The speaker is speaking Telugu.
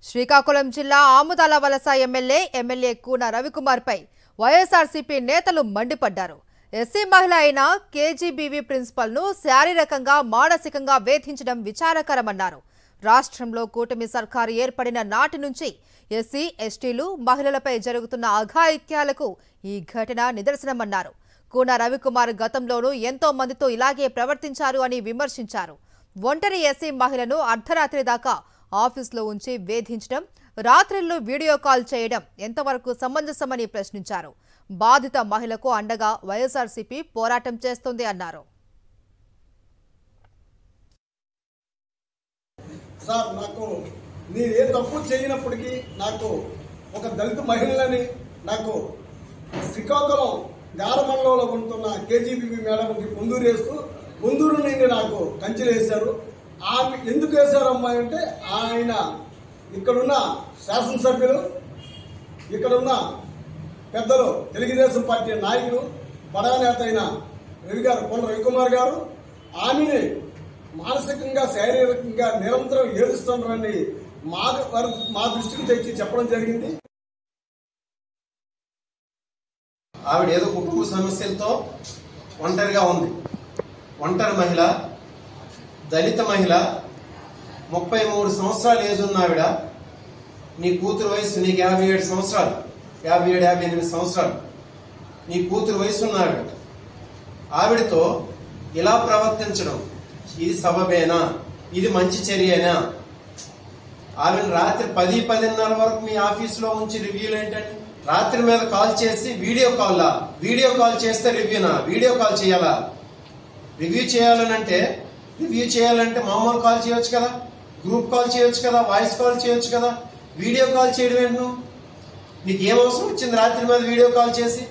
శ్రీకాకుళం జిల్లా ఆముదాల వలస ఎమ్మెల్యే కూన రవికుమార్ పై వైఎస్ఆర్సీపీ నేతలు మండిపడ్డారు. ఎస్సీ మహిళ అయిన కేజీబీవీ ప్రిన్సిపల్ ను శారీరకంగా మానసికంగా వేధించడం విచారకరమన్నారు. రాష్ట్రంలో కూటమి సర్కారు ఏర్పడిన నాటి నుంచి ఎస్సీ ఎస్టీలు మహిళలపై జరుగుతున్న అఘాయిత్యాలకు ఈ ఘటన నిదర్శనమన్నారు. కూన రవికుమార్ గతంలోనూ ఎంతో మందితో ఇలాగే ప్రవర్తించారు అని విమర్శించారు. ఒంటరి ఎస్సీ మహిళను అర్ధరాత్రి దాకా ఆఫీసులో ఉంచి వేధించడం, రాత్రిళ్లు వీడియో కాల్ చేయడం ఎంతవరకు సమంజసమని ప్రశ్నించారు. బాధిత మహిళకు అండగా వైఎస్ఆర్సీపీ పోరాటం చేస్తోంది అన్నారు. సార్, నాకు నేను ఏ తప్పు చేయనప్పటికీ నాకు ఒక దళిత మహిళని నాకు శ్రీకాకుళం గారమండలంలో ఉంటున్న కేజీబీవీ మేడంకి పొందూరు వేస్తూ పొందూరు నుండి నాకు కంచెలు వేశారు. ఆమె ఎందుకు వేశారమ్మా అంటే ఆయన ఇక్కడున్న శాసనసభ్యులు, ఇక్కడున్న పెద్దలు, తెలుగుదేశం పార్టీ నాయకులు, బడా నేత అయిన కూన రవికుమార్ గారు ఆమెని మానసికంగా శారీరకంగా నిరంతరం ఏడుస్తున్నారని మా దృష్టికి తెచ్చి చెప్పడం జరిగింది. ఆవిడ ఏదో కుటుంబ సమస్యలతో ఒంటరిగా ఉంది. ఒంటరి మహిళ, దళిత మహిళ, 33 సంవత్సరాలు ఏజ్ ఉన్న ఆవిడ. నీ కూతురు వయసు, నీకు 57 సంవత్సరాలు, 57-58 సంవత్సరాలు నీ కూతురు వయసు ఉన్న ఆవిడతో ఇలా ప్రవర్తించడం ఇది సబబేనా? ఇది మంచి చర్యేనా? ఆమెను రాత్రి 10-10:30 వరకు మీ ఆఫీసులో ఉంచి రివ్యూలు ఏంటండి? రాత్రి మీద కాల్ చేసి వీడియో కాల్ చేస్తే రివ్యూనా? వీడియో కాల్ చేయాలా? రివ్యూ చేయాలంటే మామూలు కాల్ చేయొచ్చు కదా, గ్రూప్ కాల్ చేయొచ్చు కదా, వాయిస్ కాల్ చేయొచ్చు కదా. వీడియో కాల్ చేయడం ఏంటి? నీకు ఏం అవసరం వచ్చింది రాత్రి మీద వీడియో కాల్ చేసి?